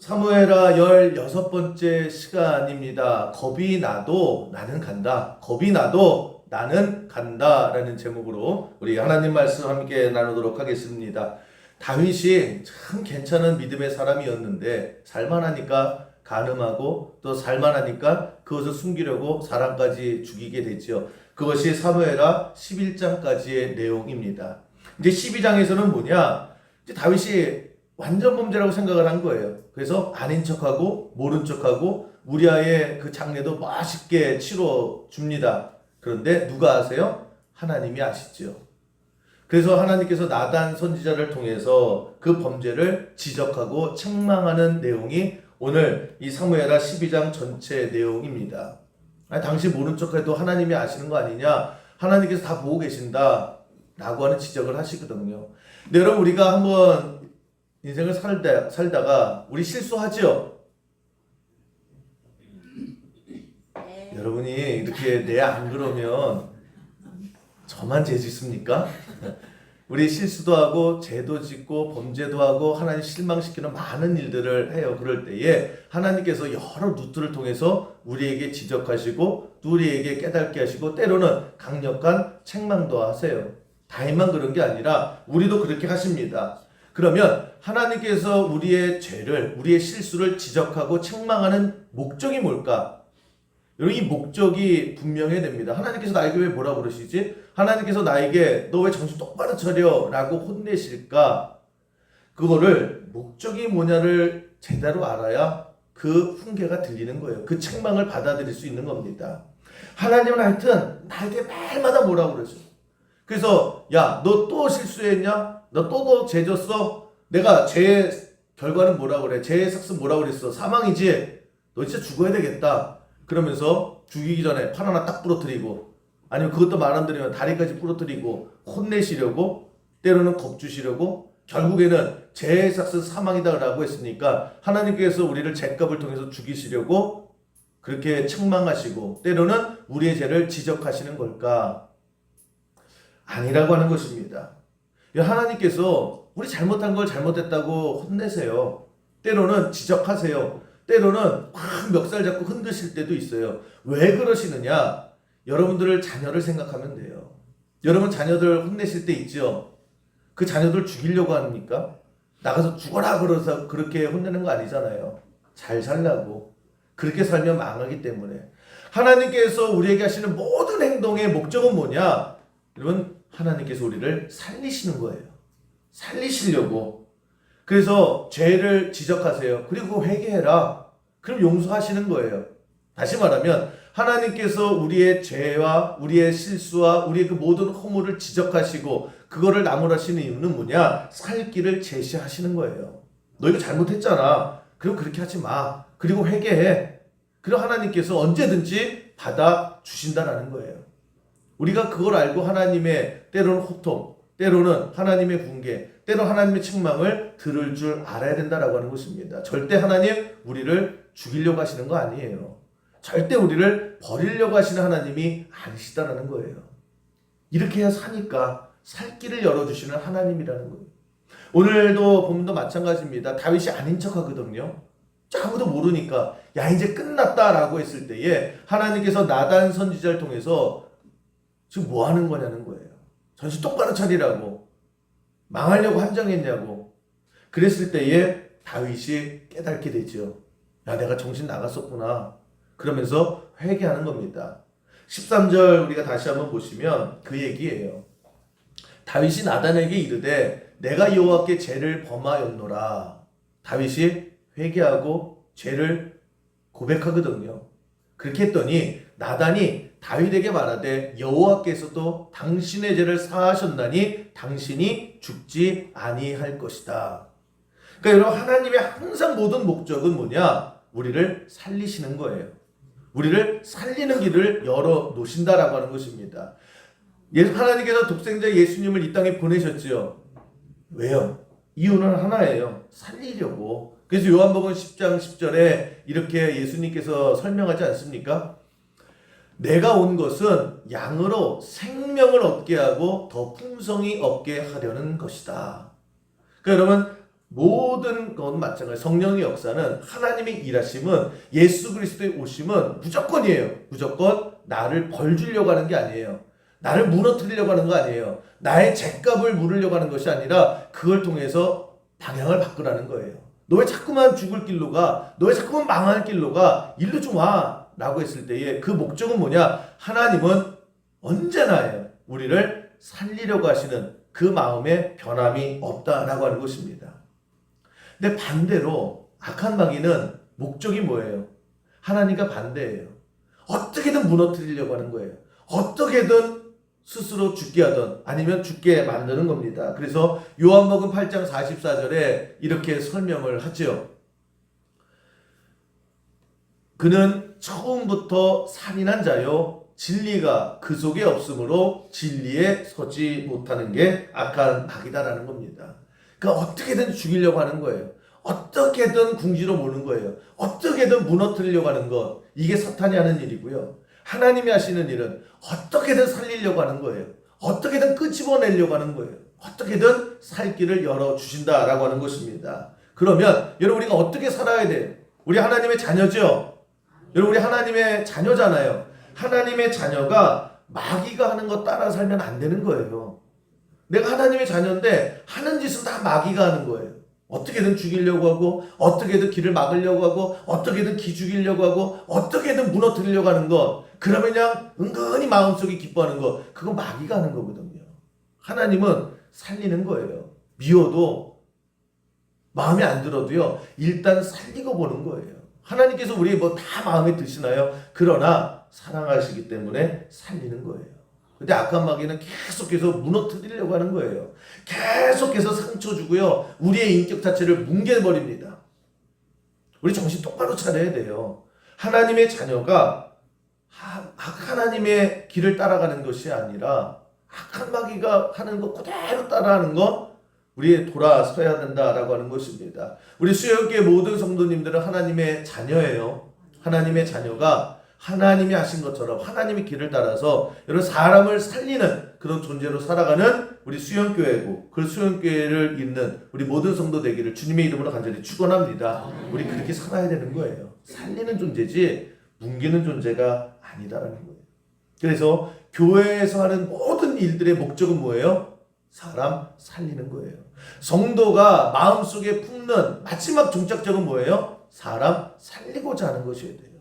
사무엘하 16번째 시간입니다. 겁이 나도 나는 간다. 겁이 나도 나는 간다. 라는 제목으로 우리 하나님 말씀 함께 나누도록 하겠습니다. 다윗이 참 괜찮은 믿음의 사람이었는데 살만하니까 간음하고 또 살만하니까 그것을 숨기려고 사람까지 죽이게 됐죠. 그것이 사무엘하 11장까지의 내용입니다. 이제 12장에서는 뭐냐? 이제 다윗이 완전 범죄라고 생각을 한 거예요. 그래서 아닌 척하고 모른 척하고 우리아의 그 장례도 맛있게 치러 줍니다. 그런데 누가 아세요? 하나님이 아시죠. 그래서 하나님께서 나단 선지자를 통해서 그 범죄를 지적하고 책망하는 내용이 오늘 이 사무엘하 12장 전체 내용입니다. 당신 모른 척해도 하나님이 아시는 거 아니냐? 하나님께서 다 보고 계신다 라고 하는 지적을 하시거든요. 근데 여러분, 우리가 한번 인생을 살다가 우리 실수하죠? 네. 여러분이 이렇게 내 안 그러면 저만 죄 짓습니까? 우리 실수도 하고 죄도 짓고 범죄도 하고 하나님 실망시키는 많은 일들을 해요. 그럴 때에 하나님께서 여러 루트를 통해서 우리에게 지적하시고 우리에게 깨닫게 하시고 때로는 강력한 책망도 하세요. 다윗만 그런 게 아니라 우리도 그렇게 하십니다. 그러면 하나님께서 우리의 죄를, 우리의 실수를 지적하고 책망하는 목적이 뭘까? 여러분, 이 목적이 분명해야 됩니다. 하나님께서 나에게 왜 뭐라 그러시지? 하나님께서 나에게 너 왜 정신 똑바로 차려? 라고 혼내실까? 그거를 목적이 뭐냐를 제대로 알아야 그 훈계가 들리는 거예요. 그 책망을 받아들일 수 있는 겁니다. 하나님은 하여튼 나에게 말마다 뭐라 그러죠. 그래서 야, 너 또 실수했냐? 너 또 죄 졌어? 내가 죄의 결과는 뭐라 그래? 죄의 삭은 뭐라 그랬어? 사망이지? 너 진짜 죽어야 되겠다. 그러면서 죽이기 전에 팔 하나 딱 부러뜨리고, 아니면 그것도 말 안 들으면 다리까지 부러뜨리고 혼내시려고, 때로는 겁주시려고, 결국에는 죄의 삭은 사망이다 라고 했으니까 하나님께서 우리를 죄값을 통해서 죽이시려고 그렇게 책망하시고 때로는 우리의 죄를 지적하시는 걸까? 아니라고 하는 것입니다. 하나님께서 우리 잘못한 걸 잘못했다고 혼내세요. 때로는 지적하세요. 때로는 막 멱살 잡고 흔드실 때도 있어요. 왜 그러시느냐? 여러분들을 자녀를 생각하면 돼요. 여러분 자녀들 혼내실 때 있죠? 그 자녀들 죽이려고 합니까? 나가서 죽어라 그러서 그렇게 혼내는 거 아니잖아요. 잘 살라고. 그렇게 살면 망하기 때문에. 하나님께서 우리에게 하시는 모든 행동의 목적은 뭐냐? 여러분, 하나님께서 우리를 살리시는 거예요. 살리시려고. 그래서 죄를 지적하세요. 그리고 회개해라. 그럼 용서하시는 거예요. 다시 말하면 하나님께서 우리의 죄와 우리의 실수와 우리의 그 모든 허물을 지적하시고 그거를 나무라시는 이유는 뭐냐? 살 길을 제시하시는 거예요. 너 이거 잘못했잖아. 그럼 그렇게 하지 마. 그리고 회개해. 그리고 하나님께서 언제든지 받아주신다라는 거예요. 우리가 그걸 알고 하나님의 때로는 호통, 때로는 하나님의 분개, 때로는 하나님의 책망을 들을 줄 알아야 된다라고 하는 것입니다. 절대 하나님 우리를 죽이려고 하시는 거 아니에요. 절대 우리를 버리려고 하시는 하나님이 아니시다라는 거예요. 이렇게 해야 사니까 살 길을 열어주시는 하나님이라는 거예요. 오늘도 보면도 마찬가지입니다. 다윗이 아닌 척하거든요. 아무도 모르니까 야, 이제 끝났다라고 했을 때에 하나님께서 나단 선지자를 통해서 지금 뭐 하는 거냐는 거예요. 정신 똑바로 차리라고. 망하려고 함정했냐고. 그랬을 때에 다윗이 깨닫게 되죠. 야, 내가 정신 나갔었구나. 그러면서 회개하는 겁니다. 13절 우리가 다시 한번 보시면 그 얘기예요. 다윗이 나단에게 이르되 내가 여호와께 죄를 범하였노라. 다윗이 회개하고 죄를 고백하거든요. 그렇게 했더니 나단이 다윗에게 말하되 여호와께서도 당신의 죄를 사하셨나니 당신이 죽지 아니할 것이다. 그러니까 여러분, 하나님의 항상 모든 목적은 뭐냐? 우리를 살리시는 거예요. 우리를 살리는 길을 열어 놓으신다라고 하는 것입니다. 하나님께서 독생자 예수님을 이 땅에 보내셨지요. 왜요? 이유는 하나예요. 살리려고. 그래서 요한복음 10장 10절에 이렇게 예수님께서 설명하지 않습니까? 내가 온 것은 양으로 생명을 얻게 하고 더 풍성히 얻게 하려는 것이다. 그러니까 여러분, 모든 건 마찬가지. 성령의 역사는 하나님의 일하심은 예수 그리스도의 오심은 무조건이에요. 무조건 나를 벌 주려고 하는 게 아니에요. 나를 무너뜨리려고 하는 거 아니에요. 나의 죗값을 물으려고 하는 것이 아니라 그걸 통해서 방향을 바꾸라는 거예요. 너 왜 자꾸만 죽을 길로 가? 너 왜 자꾸만 망할 길로 가? 일로 좀 와! 라고 했을 때에 그 목적은 뭐냐? 하나님은 언제나 우리를 살리려고 하시는 그 마음에 변함이 없다라고 하는 것입니다. 근데 반대로 악한 마귀는 목적이 뭐예요? 하나님과 반대예요. 어떻게든 무너뜨리려고 하는 거예요. 어떻게든 스스로 죽게 하든 아니면 죽게 만드는 겁니다. 그래서 요한복음 8장 44절에 이렇게 설명을 하죠. 그는 처음부터 살인한 자요 진리가 그 속에 없으므로 진리에 서지 못하는 게 악한 마귀다라는 겁니다. 그러니까 어떻게든 죽이려고 하는 거예요. 어떻게든 궁지로 모는 거예요. 어떻게든 무너뜨리려고 하는 것. 이게 사탄이 하는 일이고요. 하나님이 하시는 일은 어떻게든 살리려고 하는 거예요. 어떻게든 끄집어내려고 하는 거예요. 어떻게든 살 길을 열어주신다라고 하는 것입니다. 그러면 여러분 우리가 어떻게 살아야 돼요? 우리 하나님의 자녀죠? 여러분 우리 하나님의 자녀잖아요. 하나님의 자녀가 마귀가 하는 것 따라 살면 안 되는 거예요. 내가 하나님의 자녀인데 하는 짓은 다 마귀가 하는 거예요. 어떻게든 죽이려고 하고 어떻게든 길을 막으려고 하고 어떻게든 기죽이려고 하고 어떻게든 무너뜨리려고 하는 것, 그러면 그냥 은근히 마음속에 기뻐하는 것, 그건 마귀가 하는 거거든요. 하나님은 살리는 거예요. 미워도 마음에 안 들어도요 일단 살리고 보는 거예요. 하나님께서 우리 뭐 다 마음에 드시나요? 그러나 사랑하시기 때문에 살리는 거예요. 근데 악한 마귀는 계속해서 무너뜨리려고 하는 거예요. 계속해서 상처 주고요. 우리의 인격 자체를 뭉개버립니다. 우리 정신 똑바로 차려야 돼요. 하나님의 자녀가 하나님의 길을 따라가는 것이 아니라 악한 마귀가 하는 것 그대로 따라하는 것, 우리 돌아서야 된다라고 하는 것입니다. 우리 수요일교회 모든 성도님들은 하나님의 자녀예요. 하나님의 자녀가 하나님이 하신 것처럼 하나님의 길을 따라서 여러분 사람을 살리는 그런 존재로 살아가는 우리 수영교회고, 그 수영교회를 잇는 우리 모든 성도 되기를 주님의 이름으로 간절히 축원합니다. 우리 그렇게 살아야 되는 거예요. 살리는 존재지 뭉개는 존재가 아니다라는 거예요. 그래서 교회에서 하는 모든 일들의 목적은 뭐예요? 사람 살리는 거예요. 성도가 마음속에 품는 마지막 종착적은 뭐예요? 사람 살리고자 하는 것이어야 돼요.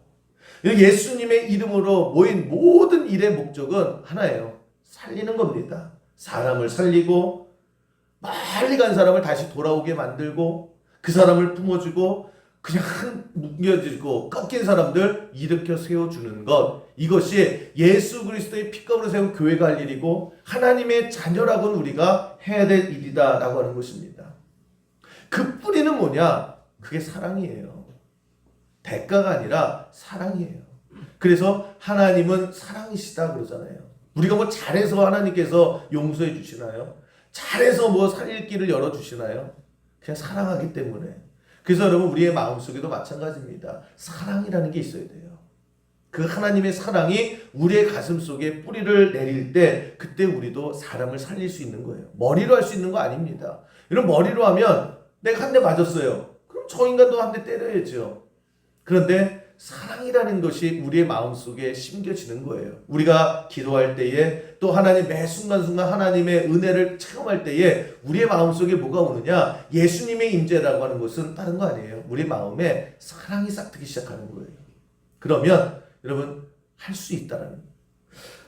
예수님의 이름으로 모인 모든 일의 목적은 하나예요. 살리는 겁니다. 사람을 살리고 멀리 간 사람을 다시 돌아오게 만들고 그 사람을 품어주고 그냥 뭉개지고 꺾인 사람들 일으켜 세워주는 것, 이것이 예수 그리스도의 피값으로 세운 교회가 할 일이고 하나님의 자녀라고는 우리가 해야 될 일이다 라고 하는 것입니다. 그 뿌리는 뭐냐? 그게 사랑이에요. 대가가 아니라 사랑이에요. 그래서 하나님은 사랑이시다 그러잖아요. 우리가 뭐 잘해서 하나님께서 용서해 주시나요? 잘해서 뭐 살릴 길을 열어주시나요? 그냥 사랑하기 때문에. 그래서 여러분 우리의 마음속에도 마찬가지입니다. 사랑이라는 게 있어야 돼요. 그 하나님의 사랑이 우리의 가슴 속에 뿌리를 내릴 때 그때 우리도 사람을 살릴 수 있는 거예요. 머리로 할 수 있는 거 아닙니다. 이런 머리로 하면 내가 한 대 맞았어요. 그럼 저 인간도 한 대 때려야죠. 그런데 사랑이라는 것이 우리의 마음속에 심겨지는 거예요. 우리가 기도할 때에 또 하나님 매 순간순간 하나님의 은혜를 체험할 때에 우리의 마음속에 뭐가 오느냐? 예수님의 임재라고 하는 것은 다른 거 아니에요. 우리 마음에 사랑이 싹트기 시작하는 거예요. 그러면 여러분 할 수 있다라는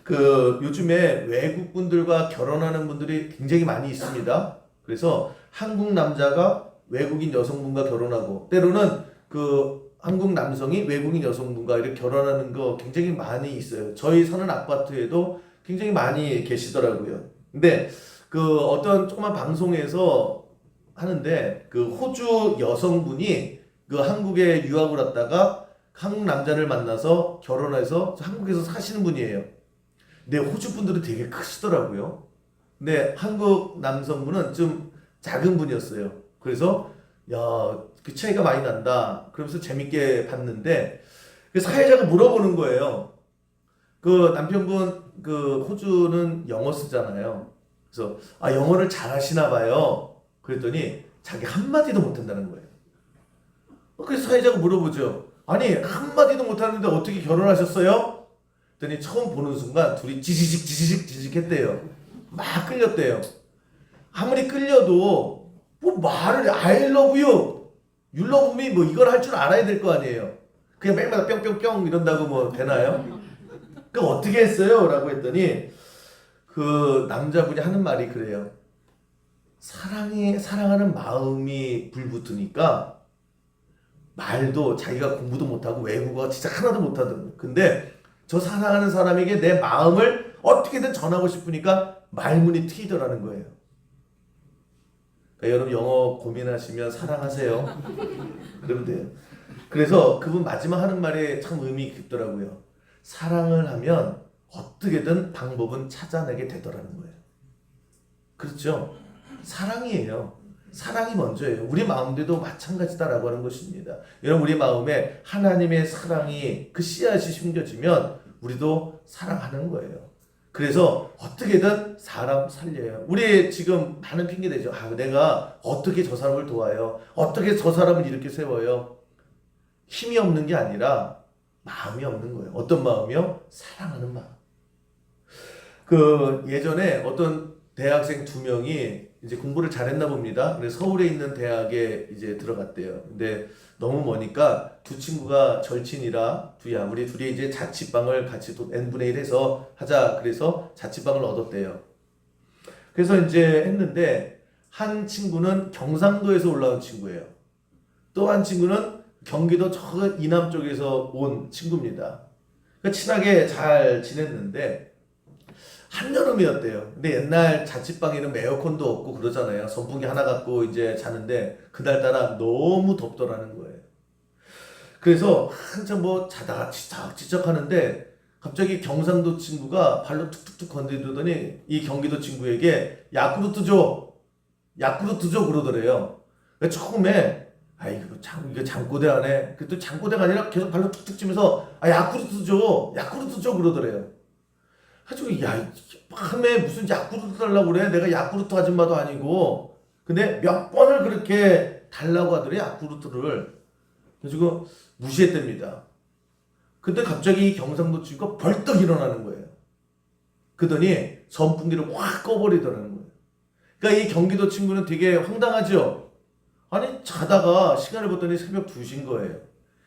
거예요. 요즘에 외국 분들과 결혼하는 분들이 굉장히 많이 있습니다. 그래서 한국 남자가 외국인 여성분과 결혼하고 때로는 한국 남성이 외국인 여성분과 이렇게 결혼하는 거 굉장히 많이 있어요. 저희 사는 아파트에도 굉장히 많이 계시더라고요. 근데 어떤 조그만 방송에서 하는데 호주 여성분이 한국에 유학을 왔다가 한국 남자를 만나서 결혼해서 한국에서 사시는 분이에요. 근데 호주 분들은 되게 크시더라고요. 근데 한국 남성분은 좀 작은 분이었어요. 그래서 그 차이가 많이 난다. 그러면서 재밌게 봤는데 그 사회자가 물어보는 거예요. 남편분 호주는 영어 쓰잖아요. 그래서 영어를 잘하시나 봐요. 그랬더니 자기 한마디도 못한다는 거예요. 그래서 사회자가 물어보죠. 아니 한마디도 못하는데 어떻게 결혼하셨어요? 그랬더니 처음 보는 순간 둘이 지지직 했대요. 막 끌렸대요. 아무리 끌려도 뭐 말을 I love you, you love me 뭐 이걸 할 줄 알아야 될 거 아니에요. 그냥 매일마다 뿅뿅뿅 이런다고 뭐 되나요? 그럼 어떻게 했어요? 라고 했더니 그 남자분이 하는 말이 그래요. 사랑하는 마음이 불붙으니까 말도 자기가 공부도 못하고 외국어 진짜 하나도 못하더라고요. 근데 저 사랑하는 사람에게 내 마음을 어떻게든 전하고 싶으니까 말문이 트이더라는 거예요. 그러니까 여러분 영어 고민하시면 사랑하세요. 그러면 돼요. 그래서 그분 마지막 하는 말에 참 의미 깊더라고요. 사랑을 하면 어떻게든 방법은 찾아내게 되더라는 거예요. 그렇죠? 사랑이에요. 사랑이 먼저예요. 우리 마음들도 마찬가지다라고 하는 것입니다. 여러분 우리 마음에 하나님의 사랑이 그 씨앗이 심겨지면 우리도 사랑하는 거예요. 그래서 어떻게든 사람 살려요. 우리 지금 많은 핑계대죠. 내가 어떻게 저 사람을 도와요? 어떻게 저 사람을 이렇게 세워요? 힘이 없는 게 아니라 마음이 없는 거예요. 어떤 마음이요? 사랑하는 마음. 그 예전에 어떤 대학생 2명이 이제 공부를 잘했나 봅니다. 그래서 서울에 있는 대학에 이제 들어갔대요. 근데 너무 머니까 두 친구가 절친이라 우리 둘이 이제 자취방을 같이 또 n분의 1 해서 하자. 그래서 자취방을 얻었대요. 그래서 이제 했는데 한 친구는 경상도에서 올라온 친구예요. 또 한 친구는 경기도 저 이남 쪽에서 온 친구입니다. 그러니까 친하게 잘 지냈는데 한여름이었대요. 근데 옛날 자취방에는 에어컨도 없고 그러잖아요. 선풍기 하나 갖고 이제 자는데 그날따라 너무 덥더라는 거예요. 그래서 한참 뭐 자다가 지적 하는데 갑자기 경상도 친구가 발로 툭툭툭 건드리더니 이 경기도 친구에게 야쿠르트 줘 그러더래요. 그러니까 처음에 이거 잠꼬대 안 해. 또 잠꼬대가 아니라 계속 발로 툭툭 치면서 야쿠르트 줘 그러더래요. 가지고 밤에 무슨 야쿠르트 달라고 그래? 내가 야쿠르트 아줌마도 아니고. 근데 몇 번을 그렇게 달라고 하더래 야쿠르트를. 그래가지고 무시했답니다. 근데 갑자기 경상도 친구가 벌떡 일어나는 거예요. 그러더니 선풍기를 확 꺼버리더라는 거예요. 그러니까 이 경기도 친구는 되게 황당하죠. 아니 자다가 시간을 봤더니 새벽 2시인 거예요.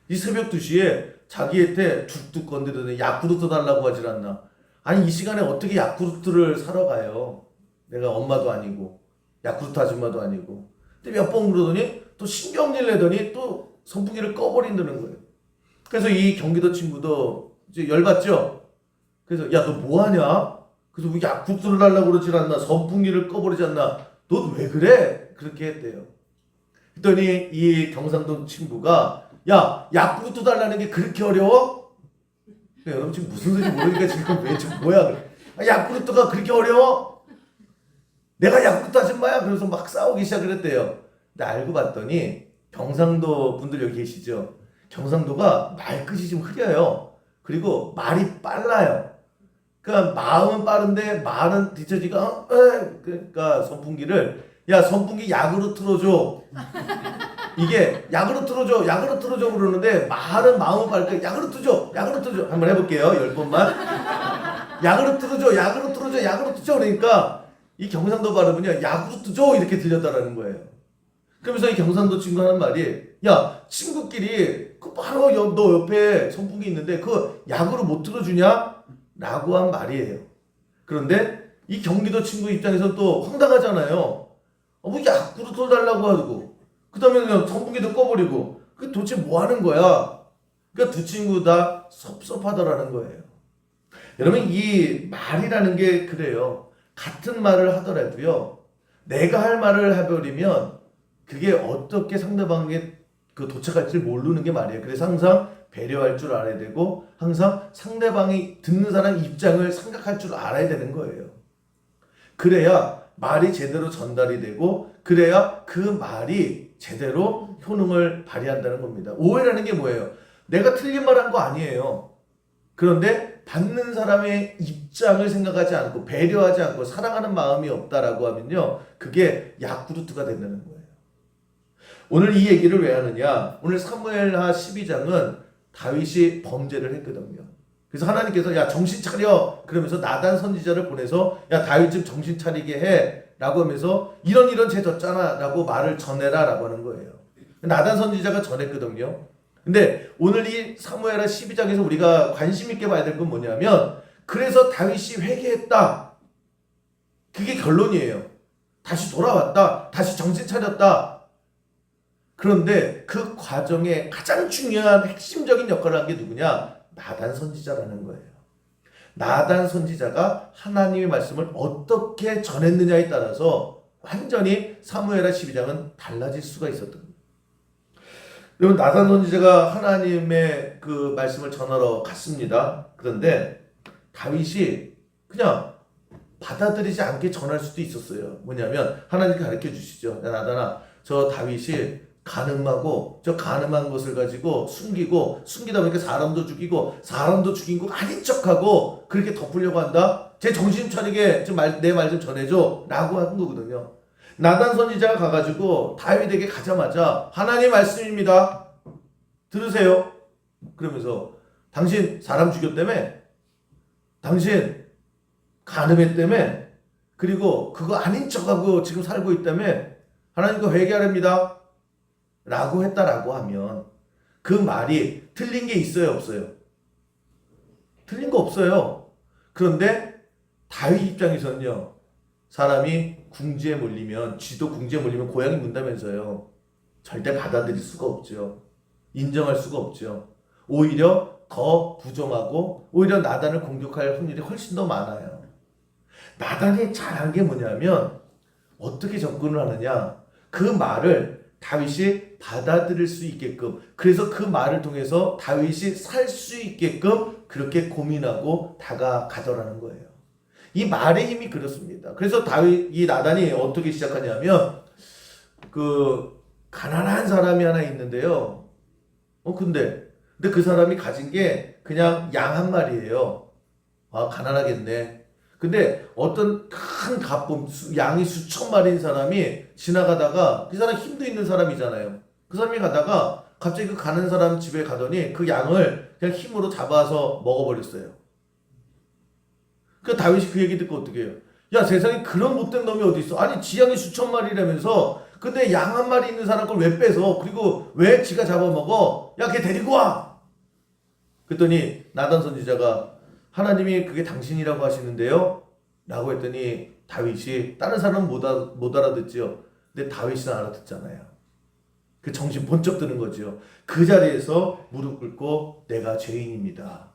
이 새벽 2시에 자기한테 툭툭 건드리더니 야쿠르트 달라고 하질 않나. 아니 이 시간에 어떻게 야쿠르트를 사러 가요? 내가 엄마도 아니고 야쿠르트 아줌마도 아니고. 근데 몇 번 그러더니 또 신경질 내더니 또 선풍기를 꺼버린다는 거예요. 그래서 이 경기도 친구도 이제 열받죠? 그래서 야 너 뭐하냐? 그래서 왜 야쿠르트를 달라고 그러질 않나? 선풍기를 꺼버리지 않나? 너 왜 그래? 그렇게 했대요. 그랬더니 이 경상도 친구가 야 야쿠르트 달라는 게 그렇게 어려워? 여러분 지금 무슨 소리인지 모르니까 지금 왜 지금 뭐야? 야쿠르트가 그렇게 어려워? 내가 야쿠르트 아줌마야? 그래서 막 싸우기 시작을 했대요. 근데 알고 봤더니 경상도 분들 여기 계시죠? 경상도가 말끝이 좀 흐려요. 그리고 말이 빨라요. 그러니까 마음은 빠른데 말은 뒤처지가 그러니까 선풍기를 야 선풍기 야구르트로 줘. 이게 야구르트로 줘 그러는데 말은 마음은 빠르게 야구르트 줘 한번 해볼게요. 10번만 야구르트로 줘 그러니까 이 경상도 발음은요 야구르트 줘 이렇게 들렸다라는 거예요. 그러면서 이 경상도 친구 하는 말이 야 친구끼리 그 바로 너 옆에 선풍기 있는데 그 야구를 못 틀어주냐? 라고 한 말이에요. 그런데 이 경기도 친구 입장에서 또 황당하잖아요. 뭐 야구르트 달라고 하고 그 다음에 그냥 선풍기도 꺼버리고 그 도대체 뭐 하는 거야? 그러니까 두 친구 다 섭섭하더라는 거예요. 여러분 이 말이라는 게 그래요. 같은 말을 하더라도요. 내가 할 말을 해버리면 그게 어떻게 상대방에게 그 도착할지 모르는 게 말이에요. 그래서 항상 배려할 줄 알아야 되고 항상 상대방이 듣는 사람 입장을 생각할 줄 알아야 되는 거예요. 그래야 말이 제대로 전달이 되고 그래야 그 말이 제대로 효능을 발휘한다는 겁니다. 오해라는 게 뭐예요? 내가 틀린 말 한 거 아니에요. 그런데 받는 사람의 입장을 생각하지 않고 배려하지 않고 사랑하는 마음이 없다라고 하면요. 그게 야쿠르트가 된다는 거예요. 오늘 이 얘기를 왜 하느냐? 오늘 사무엘하 12장은 다윗이 범죄를 했거든요. 그래서 하나님께서 야 정신 차려 그러면서 나단 선지자를 보내서 야 다윗 좀 정신 차리게 해 라고 하면서 이런 죄 졌잖아 라고 말을 전해라 라고 하는 거예요. 나단 선지자가 전했거든요. 근데 오늘 이 사무엘하 12장에서 우리가 관심 있게 봐야 될 건 뭐냐면 그래서 다윗이 회개했다. 그게 결론이에요. 다시 돌아왔다. 다시 정신 차렸다. 그런데 그 과정에 가장 중요한 핵심적인 역할을 한 게 누구냐? 나단 선지자라는 거예요. 나단 선지자가 하나님의 말씀을 어떻게 전했느냐에 따라서 완전히 사무엘하 12장은 달라질 수가 있었던 거예요. 여러분 나단 선지자가 하나님의 그 말씀을 전하러 갔습니다. 그런데 다윗이 그냥 받아들이지 않게 전할 수도 있었어요. 뭐냐면 하나님께 가르쳐 주시죠. 야 나단아 저 다윗이 간음하고 저 간음한 것을 가지고 숨기다 보니까 사람도 죽이고 사람도 죽인 거 아닌 척하고 그렇게 덮으려고 한다. 제 정신 차리게 내 말 좀 전해줘 라고 한 거거든요. 나단 선지자가 가가지고 다윗에게 가자마자 하나님 말씀입니다. 들으세요. 그러면서 당신 사람 죽였다며? 당신 간음했다며? 그리고 그거 아닌 척하고 지금 살고 있다며? 하나님께 회개하랍니다. 라고 했다라고 하면 그 말이 틀린 게 있어요 없어요? 틀린 거 없어요. 그런데 다윗 입장에서는요. 사람이 궁지에 몰리면 쥐도 궁지에 몰리면 고양이 문다면서요. 절대 받아들일 수가 없죠. 인정할 수가 없죠. 오히려 더 부정하고 오히려 나단을 공격할 확률이 훨씬 더 많아요. 나단이 잘한 게 뭐냐면 어떻게 접근을 하느냐. 그 말을 다윗이 받아들일 수 있게끔 그래서 그 말을 통해서 다윗이 살 수 있게끔 그렇게 고민하고 다가가더라는 거예요. 이 말의 힘이 그렇습니다. 그래서 이 나단이 어떻게 시작하냐면 그 가난한 사람이 하나 있는데요. 근데 그 사람이 가진 게 그냥 양 한 마리예요. 아 가난하겠네. 근데 어떤 큰 가품 양이 수천 마리인 사람이 지나가다가 그 사람 힘도 있는 사람이잖아요. 그 사람이 가다가 갑자기 그 가는 사람 집에 가더니 그 양을 그냥 힘으로 잡아서 먹어버렸어요. 그 다윗이 그 얘기 듣고 어떻게 해요? 야 세상에 그런 못된 놈이 어디 있어? 아니 지 양이 수천 마리라면서 근데 양 한 마리 있는 사람 걸 왜 뺏어? 그리고 왜 지가 잡아먹어? 야 걔 데리고 와! 그랬더니 나단 선지자가 하나님이 그게 당신이라고 하시는데요? 라고 했더니 다윗이 다른 사람은 못 알아듣지요. 근데 다윗은 알아듣잖아요. 그 정신 번쩍 드는 거죠. 그 자리에서 무릎 꿇고 내가 죄인입니다.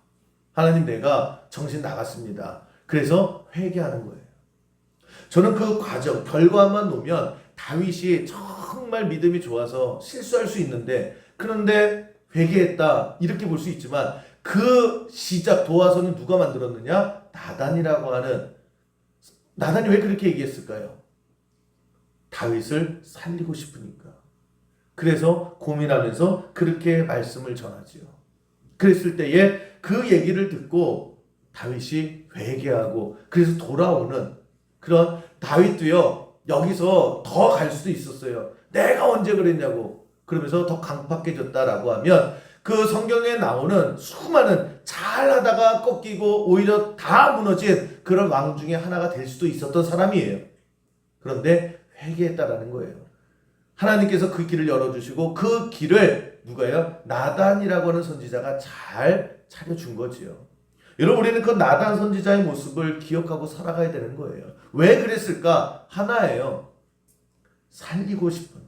하나님 내가 정신 나갔습니다. 그래서 회개하는 거예요. 저는 그 과정 결과만 놓으면 다윗이 정말 믿음이 좋아서 실수할 수 있는데 그런데 회개했다 이렇게 볼 수 있지만 그 시작 도화선은 누가 만들었느냐? 나단이라고 하는 나단이 왜 그렇게 얘기했을까요? 다윗을 살리고 싶으니까. 그래서 고민하면서 그렇게 말씀을 전하지요. 그랬을 때에 그 얘기를 듣고 다윗이 회개하고 그래서 돌아오는 그런 다윗도요. 여기서 더 갈 수도 있었어요. 내가 언제 그랬냐고. 그러면서 더 강팍해졌다라고 하면 그 성경에 나오는 수많은 잘하다가 꺾이고 오히려 다 무너진 그런 왕 중에 하나가 될 수도 있었던 사람이에요. 그런데 회개했다라는 거예요. 하나님께서 그 길을 열어주시고 그 길을 누가요? 나단이라고 하는 선지자가 잘 차려준 거지요. 여러분 우리는 그 나단 선지자의 모습을 기억하고 살아가야 되는 거예요. 왜 그랬을까? 하나예요. 살리고 싶은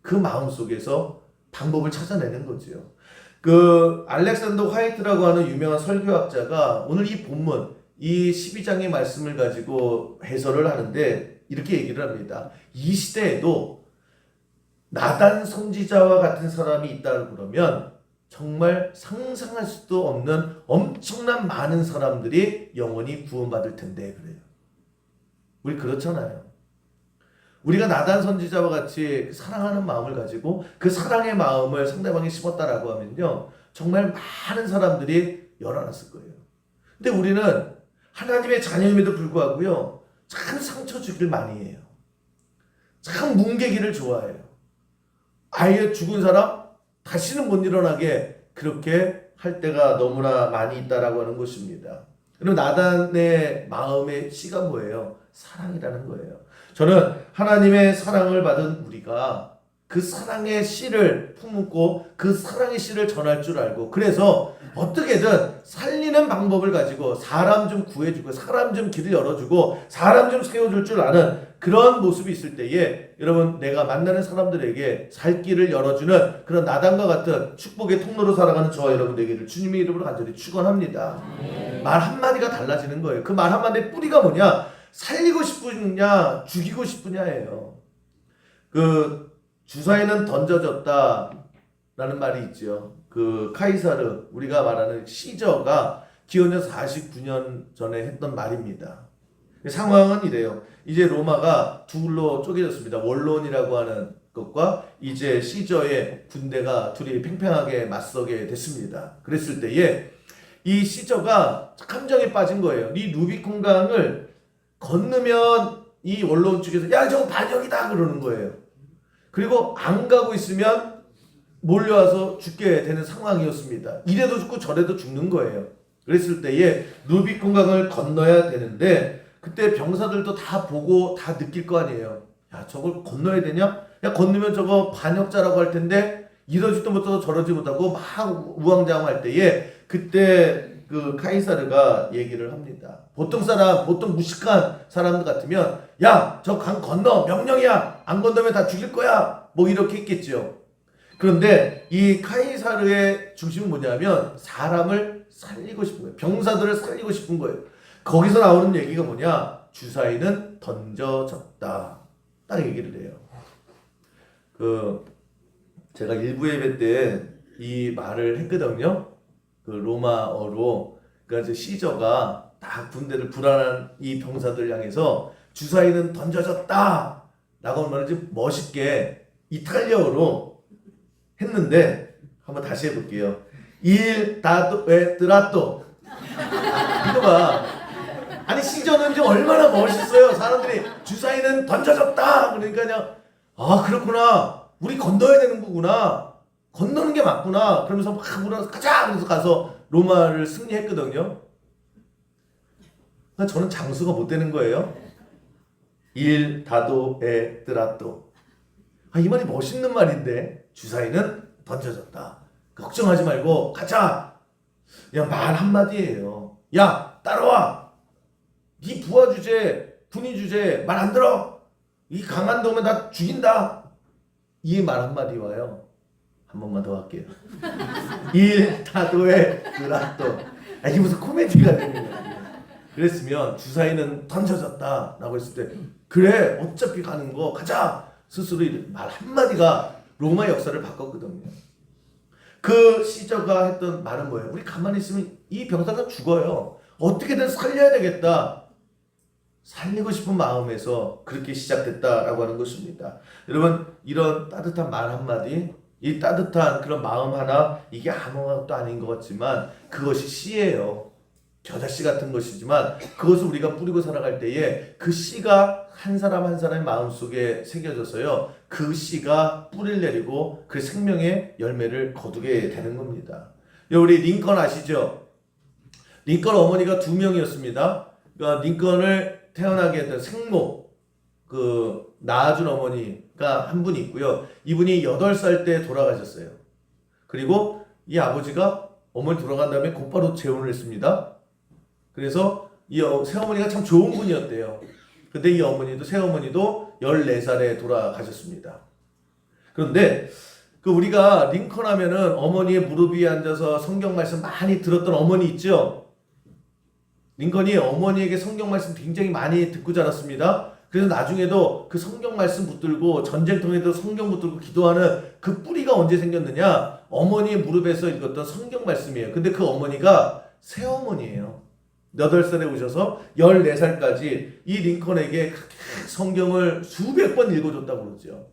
그 마음 속에서 방법을 찾아내는 거지요. 그 알렉산더 화이트라고 하는 유명한 설교학자가 오늘 이 본문 이 12장의 말씀을 가지고 해설을 하는데 이렇게 얘기를 합니다. 이 시대에도 나단 선지자와 같은 사람이 있다 그러면 정말 상상할 수도 없는 엄청난 많은 사람들이 영원히 구원받을 텐데 그래요. 우리 그렇잖아요. 우리가 나단 선지자와 같이 사랑하는 마음을 가지고 그 사랑의 마음을 상대방에 심었다라고 하면요. 정말 많은 사람들이 열어놨을 거예요. 근데 우리는 하나님의 자녀임에도 불구하고요. 참 상처 주기를 많이 해요. 참 뭉개기를 좋아해요. 아예 죽은 사람 다시는 못 일어나게 그렇게 할 때가 너무나 많이 있다라고 하는 것입니다. 그럼 나단의 마음의 씨가 뭐예요? 사랑이라는 거예요. 저는 하나님의 사랑을 받은 우리가 그 사랑의 씨를 품고 그 사랑의 씨를 전할 줄 알고, 그래서 어떻게든 살리는 방법을 가지고 사람 좀 구해주고 사람 좀 길을 열어주고 사람 좀 세워줄 줄 아는 그런 모습이 있을 때에 여러분, 내가 만나는 사람들에게 살 길을 열어주는 그런 나단과 같은 축복의 통로로 살아가는 저와 여러분 되기를 주님의 이름으로 간절히 축원합니다. 말 한마디가 달라지는 거예요. 그 말 한마디의 뿌리가 뭐냐? 살리고 싶으냐 죽이고 싶으냐예요. 그 주사위는 던져졌다 라는 말이 있죠. 그 카이사르, 우리가 말하는 시저가 기원전 49년 전에 했던 말입니다. 상황은 이래요. 이제 로마가 둘로 쪼개졌습니다. 원론이라고 하는 것과 이제 시저의 군대가 둘이 팽팽하게 맞서게 됐습니다. 그랬을 때에 이 시저가 함정에 빠진 거예요. 이 루비콘 강을 건너면 이 원론 측에서 야, 저거 반역이다 그러는 거예요. 그리고 안 가고 있으면 몰려와서 죽게 되는 상황이었습니다. 이래도 죽고 저래도 죽는 거예요. 그랬을 때에 루비콘 강을 건너야 되는데 그때 병사들도 다 보고 다 느낄 거 아니에요. 야, 저걸 건너야 되냐? 야, 건너면 저거 반역자라고 할 텐데 이러지도 못하고 저러지 못하고 막 우왕좌왕할 때에 그때 그 카이사르가 얘기를 합니다. 보통 무식한 사람들 같으면 야, 저 강 건너, 명령이야. 안 건너면 다 죽일 거야. 뭐 이렇게 했겠죠. 그런데 이 카이사르의 중심은 뭐냐면 사람을 살리고 싶은 거예요. 병사들을 살리고 싶은 거예요. 거기서 나오는 얘기가 뭐냐? 주사위는 던져졌다. 딱 얘기를 해요. 제가 일부 예배 때 이 말을 했거든요. 그 로마어로. 그러니까 시저가 다 군대를 불안한 이 병사들 향해서 주사위는 던져졌다 라고 말을 좀 멋있게 이탈리아어로 했는데 한번 다시 해볼게요. Il dato e tratto. 이거 봐. 아니 시저는 좀 얼마나 멋있어요. 사람들이 주사위는 던져졌다 그러니까 그냥 아, 그렇구나. 우리 건너야 되는 거구나. 건너는 게 맞구나. 그러면서 막 물어서 가자. 그래서 가서 로마를 승리했거든요. 그러니까 저는 장수가 못 되는 거예요. Il dato e tratto. 아, 이 말이 멋있는 말인데 주사위는 던져졌다. 걱정하지 말고 가자. 그냥 말 한마디예요. 야, 따라와. 네 부하 주제, 군인 주제 말 안 들어. 이 강한 놈은 다 죽인다. 이 말 한마디 와요. 한 번만 더 할게요. Il dato e tratto. 아, 이게 무슨 코미디가 되는 거야. 그랬으면 주사위는 던져졌다 라고 했을 때 그래, 어차피 가는 거 가자. 스스로 말 한마디가 로마 역사를 바꿨거든요. 그 시저가 했던 말은 뭐예요? 우리 가만히 있으면 이 병사가 죽어요. 어떻게든 살려야 되겠다. 살리고 싶은 마음에서 그렇게 시작됐다라고 하는 것입니다. 여러분, 이런 따뜻한 말 한마디, 이 따뜻한 그런 마음 하나, 이게 아무것도 아닌 것 같지만 그것이 씨예요. 겨자씨 같은 것이지만 그것을 우리가 뿌리고 살아갈 때에 그 씨가 한 사람 한 사람의 마음속에 새겨져서요, 그 씨가 뿌리를 내리고 그 생명의 열매를 거두게 되는 겁니다. 우리 링컨 아시죠? 링컨 어머니가 2명이었습니다. 그러니까 링컨을 태어나게 했던 생모, 그 낳아준 어머니가 한 분이 있고요. 이분이 8살 때 돌아가셨어요. 그리고 이 아버지가 어머니 돌아간 다음에 곧바로 재혼을 했습니다. 그래서 이 새어머니가 참 좋은 분이었대요. 근데 이 어머니도, 새어머니도 14살에 돌아가셨습니다. 그런데 그 우리가 링컨 하면은 어머니의 무릎 위에 앉아서 성경 말씀 많이 들었던 어머니 있죠? 링컨이 어머니에게 성경 말씀 굉장히 많이 듣고 자랐습니다. 그래서 나중에도 그 성경 말씀 붙들고 전쟁통에도 성경 붙들고 기도하는 그 뿌리가 언제 생겼느냐? 어머니의 무릎에서 읽었던 성경 말씀이에요. 근데 그 어머니가 새어머니예요. 8살에 오셔서 14살까지 이 링컨에게 성경을 수백 번 읽어줬다고 그러죠.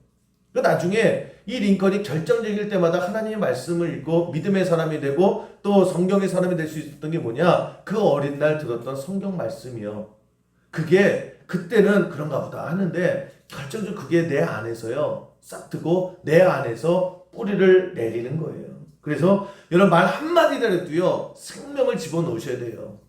그 나중에 이 링컨이 결정적일 때마다 하나님의 말씀을 읽고 믿음의 사람이 되고 또 성경의 사람이 될 수 있었던 게 뭐냐? 그 어린 날 들었던 성경 말씀이요. 그게 그때는 그런가 보다 하는데 결정적으로 그게 내 안에서요, 싹 트고 내 안에서 뿌리를 내리는 거예요. 그래서 여러분 말 한마디라도요 생명을 집어넣으셔야 돼요.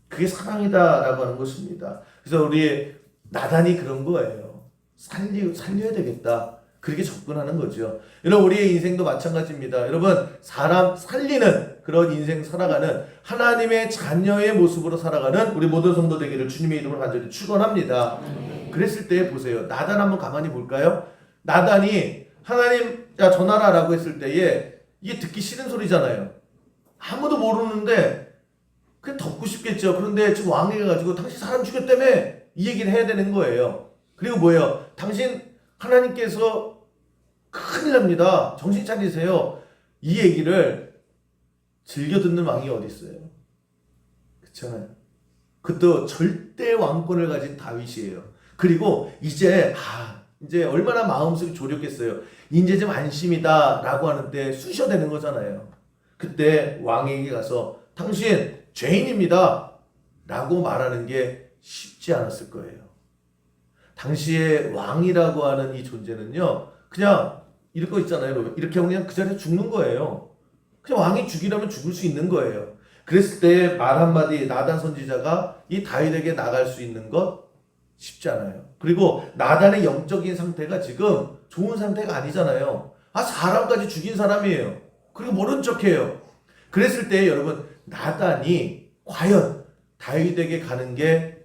그게 사랑이다라고 하는 것입니다. 그래서 우리 나단이 그런 거예요. 살려야 되겠다. 그렇게 접근하는 거죠. 여러분 우리의 인생도 마찬가지입니다. 여러분 사람 살리는 그런 인생 살아가는 하나님의 자녀의 모습으로 살아가는 우리 모든 성도 되기를 주님의 이름으로 간절히 축원합니다. 그랬을 때 보세요. 나단 한번 가만히 볼까요? 나단이 하나님 야 전하라라고 했을 때에 이게 듣기 싫은 소리잖아요. 아무도 모르는데 그냥 덮고 싶겠죠. 그런데 지금 왕에게 가지고 당신 사람 죽였다며 이 얘기를 해야 되는 거예요. 그리고 뭐예요? 당신 하나님께서 큰일 납니다. 정신 차리세요. 이 얘기를 즐겨 듣는 왕이 어디 있어요? 그렇잖아요. 그것도 절대 왕권을 가진 다윗이에요. 그리고 이제 얼마나 마음속이 졸였겠어요. 이제 좀 안심이다라고 하는데 쑤셔대는 거잖아요. 그때 왕에게 가서 당신 죄인입니다 라고 말하는 게 쉽지 않았을 거예요. 당시에 왕이라고 하는 이 존재는요 그냥 이럴 거 있잖아요. 이렇게 하면 그냥 그 자리에 죽는 거예요. 그냥 왕이 죽이라면 죽을 수 있는 거예요. 그랬을 때 말 한마디 나단 선지자가 이 다윗에게 나갈 수 있는 것 쉽지 않아요. 그리고 나단의 영적인 상태가 지금 좋은 상태가 아니잖아요. 사람까지 죽인 사람이에요. 그리고 모른 척해요. 그랬을 때 여러분 나단이 과연 다윗에게 가는 게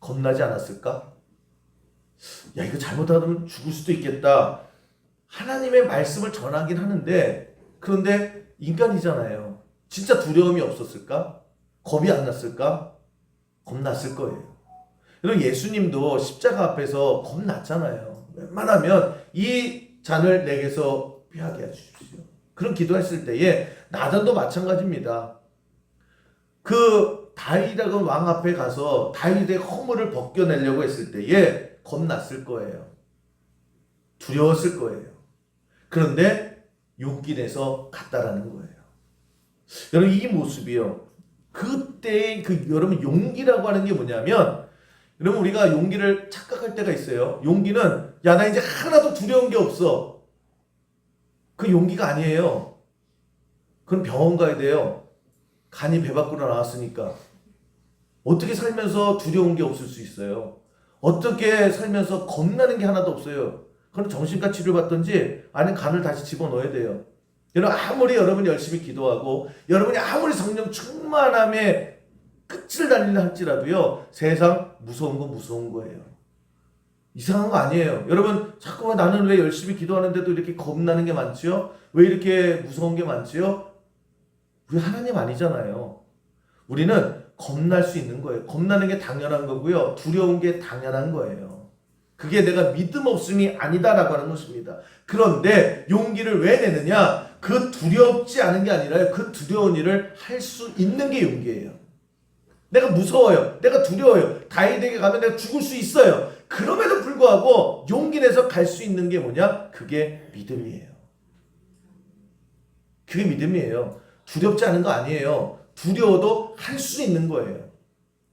겁나지 않았을까? 야 이거 잘못하면 죽을 수도 있겠다. 하나님의 말씀을 전하긴 하는데 그런데 인간이잖아요. 진짜 두려움이 없었을까? 겁이 안 났을까? 겁났을 거예요. 여러분 예수님도 십자가 앞에서 겁났잖아요. 웬만하면 이 잔을 내게서 피하게 해주십시오. 그런 기도했을 때에 나단도 마찬가지입니다. 그 다윗이라는 왕 앞에 가서 다윗의 허물을 벗겨내려고 했을 때에 겁났을 거예요. 두려웠을 거예요. 그런데 용기 내서 갔다라는 거예요. 여러분 이 모습이요. 그때의 여러분 용기라고 하는 게 뭐냐면 여러분 우리가 용기를 착각할 때가 있어요. 용기는 나 이제 하나도 두려운 게 없어. 그 용기가 아니에요. 그건 병원 가야 돼요. 간이 배 밖으로 나왔으니까. 어떻게 살면서 두려운 게 없을 수 있어요? 어떻게 살면서 겁나는 게 하나도 없어요? 그럼 정신과 치료를 받든지 아니면 간을 다시 집어넣어야 돼요. 여러분 아무리 여러분이 열심히 기도하고 여러분이 아무리 성령 충만함에 끝을 달리려 할지라도요 세상 무서운 건 무서운 거예요. 이상한 거 아니에요. 여러분 자꾸만 나는 왜 열심히 기도하는데도 이렇게 겁나는 게 많지요? 왜 이렇게 무서운 게 많지요? 우리 하나님 아니잖아요. 우리는 겁날 수 있는 거예요. 겁나는 게 당연한 거고요. 두려운 게 당연한 거예요. 그게 내가 믿음 없음이 아니다라고 하는 것입니다. 그런데 용기를 왜 내느냐? 그 두렵지 않은 게 아니라 그 두려운 일을 할 수 있는 게 용기예요. 내가 무서워요. 내가 두려워요. 다윗에게 가면 내가 죽을 수 있어요. 그럼에도 불구하고 용기 내서 갈 수 있는 게 뭐냐? 그게 믿음이에요. 그게 믿음이에요. 두렵지 않은 거 아니에요. 두려워도 할 수 있는 거예요.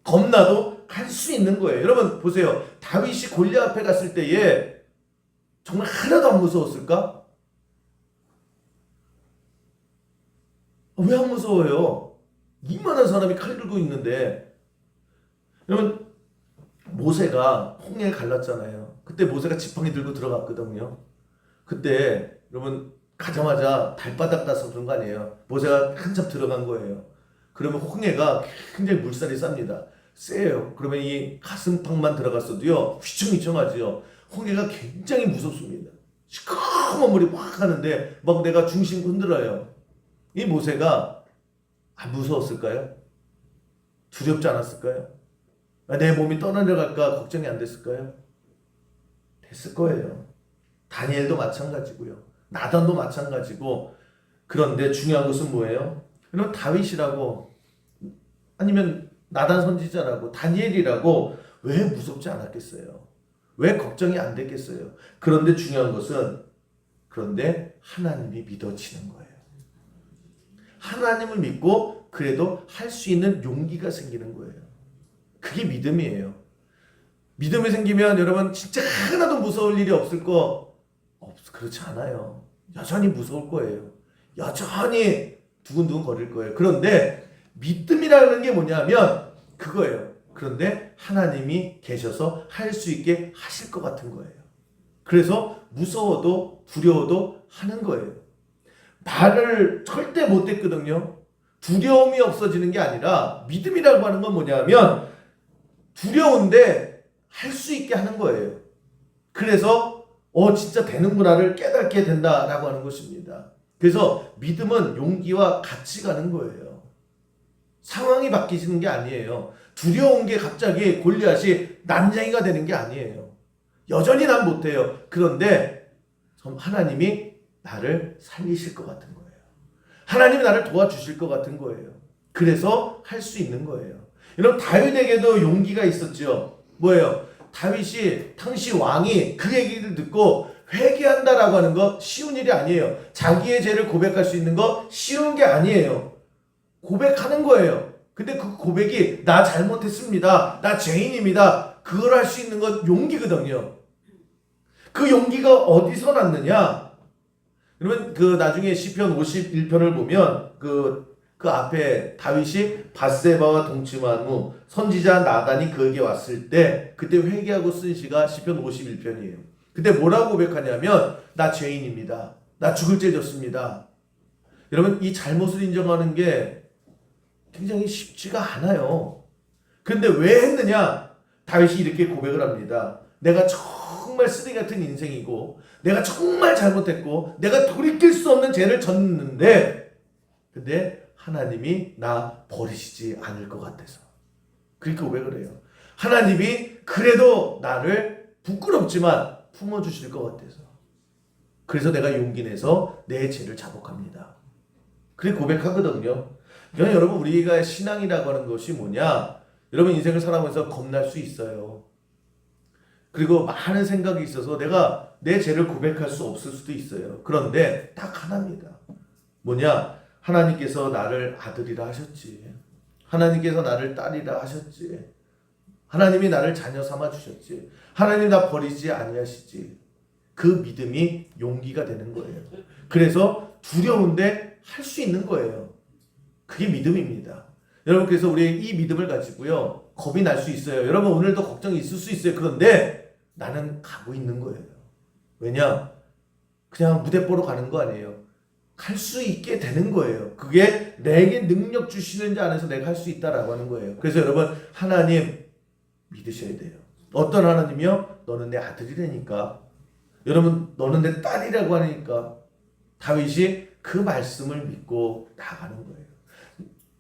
겁나도 할 수 있는 거예요. 여러분 보세요. 다윗이 골리앗 앞에 갔을 때에 정말 하나도 안 무서웠을까? 왜 안 무서워요? 이만한 사람이 칼 들고 있는데. 여러분 모세가 홍해에 갈랐잖아요. 그때 모세가 지팡이 들고 들어갔거든요. 그때 여러분 가자마자 발바닥 닿아서 그런 거 아니에요. 모세가 한참 들어간 거예요. 그러면 홍해가 굉장히 물살이 쌉니다. 세요. 그러면 이 가슴팍만 들어갔어도요 휘청휘청하죠. 홍해가 굉장히 무섭습니다. 시커먼 물이 확 하는데 막 내가 중심 흔들어요. 이 모세가 안 무서웠을까요? 두렵지 않았을까요? 내 몸이 떠나려갈까 걱정이 안 됐을까요? 됐을 거예요. 다니엘도 마찬가지고요. 나단도 마찬가지고. 그런데 중요한 것은 뭐예요? 여러분 다윗이라고 아니면 나단 선지자라고 다니엘이라고 왜 무섭지 않았겠어요? 왜 걱정이 안 됐겠어요? 그런데 중요한 것은 그런데 하나님이 믿어지는 거예요. 하나님을 믿고 그래도 할 수 있는 용기가 생기는 거예요. 그게 믿음이에요. 믿음이 생기면 여러분 진짜 하나도 무서울 일이 없을 거 그렇지 않아요. 여전히 무서울 거예요. 여전히 두근두근 거릴 거예요. 그런데 믿음이라는 게 뭐냐면 그거예요. 그런데 하나님이 계셔서 할 수 있게 하실 것 같은 거예요. 그래서 무서워도 두려워도 하는 거예요. 말을 절대 못했거든요. 두려움이 없어지는 게 아니라 믿음이라고 하는 건 뭐냐면 두려운데 할 수 있게 하는 거예요. 그래서 진짜 되는구나를 깨닫게 된다라고 하는 것입니다. 그래서 믿음은 용기와 같이 가는 거예요. 상황이 바뀌시는 게 아니에요. 두려운 게 갑자기 골리앗이 난장이가 되는 게 아니에요. 여전히 난 못해요. 그런데 하나님이 나를 살리실 것 같은 거예요. 하나님이 나를 도와주실 것 같은 거예요. 그래서 할 수 있는 거예요. 여러분 다윗에게도 용기가 있었죠. 뭐예요? 다윗이 당시 왕이 그 얘기를 듣고 회개한다라고 하는 거 쉬운 일이 아니에요. 자기의 죄를 고백할 수 있는 거 쉬운 게 아니에요. 고백하는 거예요. 근데 그 고백이 나 잘못했습니다. 나 죄인입니다. 그걸 할 수 있는 건 용기거든요. 그 용기가 어디서 났느냐? 여러분 그 나중에 시편 51편을 보면 그 앞에 다윗이 밧세바와 동침한 후 선지자 나단이 그에게 왔을 때 그때 회개하고 쓴 시가 시편 51편이에요. 그때 뭐라고 고백하냐면 나 죄인입니다. 나 죽을 죄 졌습니다. 여러분 이 잘못을 인정하는 게 굉장히 쉽지가 않아요. 그런데 왜 했느냐? 다윗이 이렇게 고백을 합니다. 내가 정말 쓰레기 같은 인생이고 내가 정말 잘못했고 내가 돌이킬 수 없는 죄를 졌는데 근데 하나님이 나 버리시지 않을 것 같아서 그렇게 고백을 해요. 하나님이 그래도 나를 부끄럽지만 품어주실 것 같아서 그래서 내가 용기 내서 내 죄를 자복합니다. 그렇게 고백하거든요. 여러분 우리가 신앙이라고 하는 것이 뭐냐? 여러분 인생을 살아가면서 겁날 수 있어요. 그리고 많은 생각이 있어서 내가 내 죄를 고백할 수 없을 수도 있어요. 그런데 딱 하나입니다. 뭐냐? 하나님께서 나를 아들이라 하셨지. 하나님께서 나를 딸이라 하셨지. 하나님이 나를 자녀 삼아 주셨지. 하나님 나 버리지 아니하시지. 그 믿음이 용기가 되는 거예요. 그래서 두려운데 할 수 있는 거예요. 그게 믿음입니다. 여러분 그래서 우리 이 믿음을 가지고요. 겁이 날 수 있어요. 여러분 오늘도 걱정이 있을 수 있어요. 그런데 나는 가고 있는 거예요. 왜냐? 그냥 무대 보러 가는 거 아니에요. 갈 수 있게 되는 거예요. 그게 내게 능력 주시는 자 안에서 내가 할 수 있다라고 하는 거예요. 그래서 여러분 하나님 믿으셔야 돼요. 어떤 하나님이요? 너는 내 아들이라니까. 여러분 너는 내 딸이라고 하니까 다윗이 그 말씀을 믿고 나가는 거예요.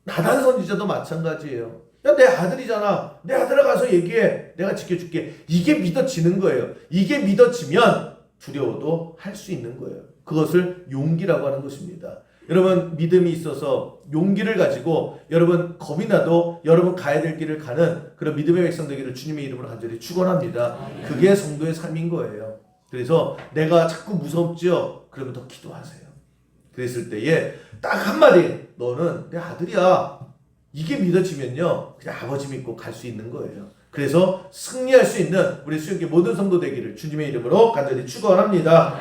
나단 선지자도 마찬가지예요. 야, 내 아들이잖아. 내 아들아 가서 얘기해. 내가 지켜줄게. 이게 믿어지는 거예요. 이게 믿어지면 두려워도 할 수 있는 거예요. 그것을 용기라고 하는 것입니다. 여러분 믿음이 있어서 용기를 가지고 여러분 겁이 나도 여러분 가야 될 길을 가는 그런 믿음의 백성 되기를 주님의 이름으로 간절히 축원합니다. 그게 성도의 삶인 거예요. 그래서 내가 자꾸 무섭지요? 그러면 더 기도하세요. 그랬을 때에 딱 한마디 너는 내 아들이야. 이게 믿어지면요 그냥 아버지 믿고 갈 수 있는 거예요. 그래서 승리할 수 있는 우리 수영계 모든 성도 되기를 주님의 이름으로 간절히 축원합니다.